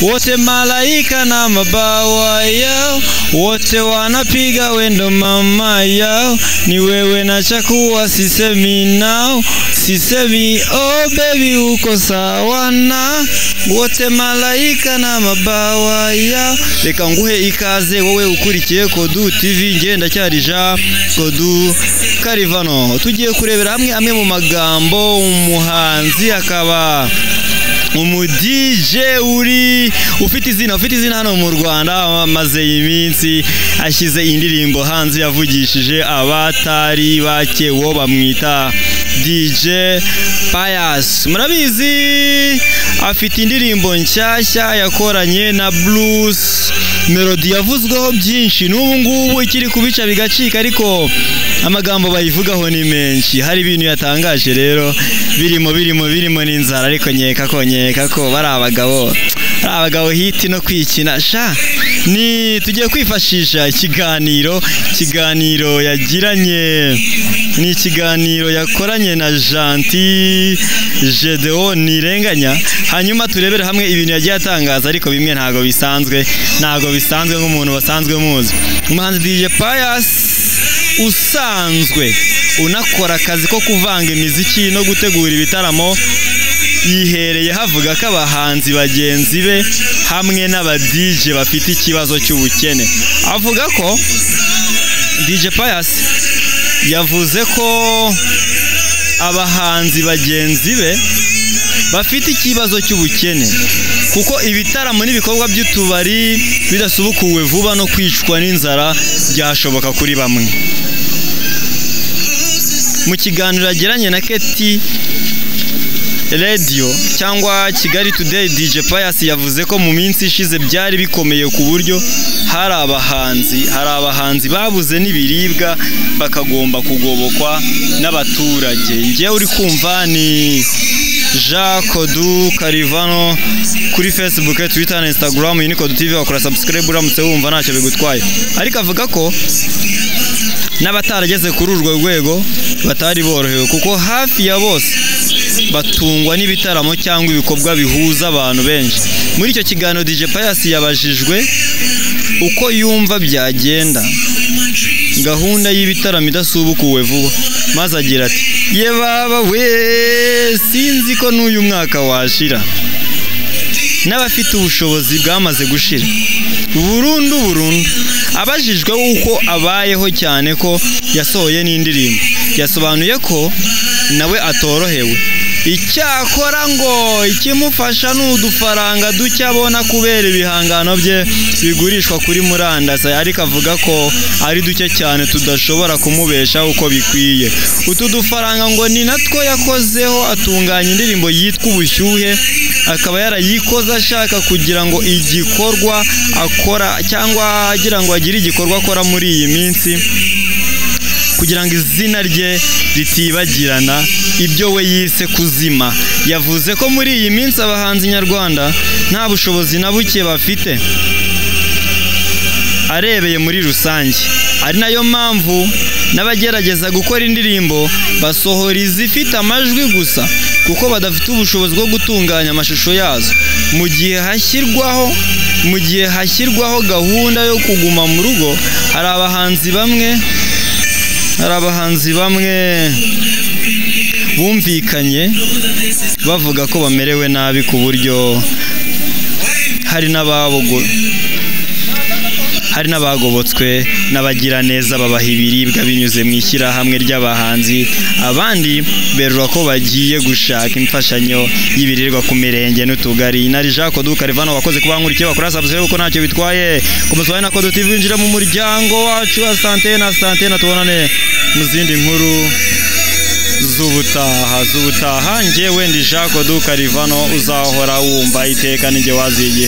wote malaika na mabawa yao, wote wanapiga wendo mama yao, ni wewe na chakuwa sisemi nao, sisemi oh baby uko sawa na wote malaika na mabawa yao. Reka nguhe ikaze wowe ukurikiye Kodu TV, ngenda cyarija Kodu Karivano. Tugiye kurebera hamwe amwe mu magambo umuhanzi akaba DJ ufite izina hano mu Rwanda, maze iminsi ashyize indirimbo hanze yavugishije abatari bake, wo bamwita DJ Pius. Murabizi afite indirimbo nshyashya yakoranye na Blues Melody yavuzweho byinshi, n'ubu ngubu ikiri kubica bigacika, ariko amagambo bayivugaho ni menshi. Hari ibintu yatangaje rero birimo n'inzara, ariko nkeka ko bari abagabo hiti no kwikina sha. Ni tugiye kwifashisha ikiganiro yagiranye, ni ikiganiro yakoranye na Gentil Gedeon Nirenganya, hanyuma turebere hamwe ibintu yagiye atangaza, ariko bimwe ntago bisanzwe nk'umuntu basanzwe muzi. Umuhanzi DJ Pius usanzwe unakora akazi ko kuvanga imiziki no gutegura ibitaramo, yihereye havuga ko abahanzi bagenzi be hamwe n'aba DJ bafite ikibazo cy'ubukene. Avuga ko DJ Pius yavuze ko abahanzi bagenzi be bafite ikibazo cy'ubukene, kuko ibitaramo n'ibikorwa by'utubari bidasubukuwe vuba no kwicwa n'inzara byashoboka kuri bamwe. Mu kiganiro yagiranye na Keti Radio cyangwa Kigali Today, DJ Pius yavuze ko mu minsi ishize byari bikomeye ku buryo hari abahanzi babuze n'ibiribwa bakagomba kugobokwa n'abaturage. Ngiye uri kumva ni Kodu Karivano kuri Facebook, Twitter na Instagram, ni Kodu TV. Wakora subscribe uramutse wumva ntacyo bigutwaye. Ariko avuga ko n'abatarageze kuri urwo rwego batari borohewe, kuko hafi ya bose batungwa n'ibitaramo cyangwa ibikorwa bihuza abantu benshi. Muri icyo kiganiro DJ Pius yabajijwe uko yumva byagenda gahunda y'ibitaramo idasubukuwe vuba, maze agira ati ye baba we sinzi ko n'uyu mwaka washira, n'abafite ubushobozi bwamaze gushira burundu. Abajijwe uko abayeho, cyane ko yasohoye n'indirimbo, yasobanuye ko nawe atorohewe. Icyakora ngo ikimufasha n'udufaranga duke abona kubera ibihangano bye bigurishwa kuri murandasi, ariko avuga ko ari duke cyane tudashobora kumubesha uko bikwiye. Utu dufaranga ngo ni natwo yakozeho atunganya indirimbo yitwa Ubushyuhe, akaba yarayikoze ashaka kugira ngo igikorwa akora cyangwa agira ngo agire igikorwa akora muri iyi minsi kugira ngo izina rye ritibagirana, ibyo we yise kuzima. Yavuze ko muri iyi minsi abahanzi nyarwanda nta bushobozi na buke bafite arebeye muri rusange, ari nayo mpamvu n'abagerageza gukora indirimbo basohora izifite amajwi gusa, kuko badafite ubushobozi bwo gutunganya amashusho yazo. Mu gihe hashyirwaho gahunda yo kuguma mu rugo, hari abahanzi bamwe bumvikanye bavuga ko bamerewe nabi, ku buryo hari n'abagobotswe n'abagira neza babaha ibiribwa binyuze mu ishyirahamwe ry'abahanzi. Abandi berura ko bagiye gushaka imfashanyo y'ibiribwa ku mirenge n'utugari. Nari Kodu Karivano, wakoze kuba nkurikiye, bakora subscribe ko ntacyo bitwaye. Kumuswaye na Kodu TV, injira mu muryango wacu. Asante na tubonane mu zindi nkuru z'ubutaha. Njyewe ndi Kodu Karivano, uzahora wumva iteka ninjye wazigiye.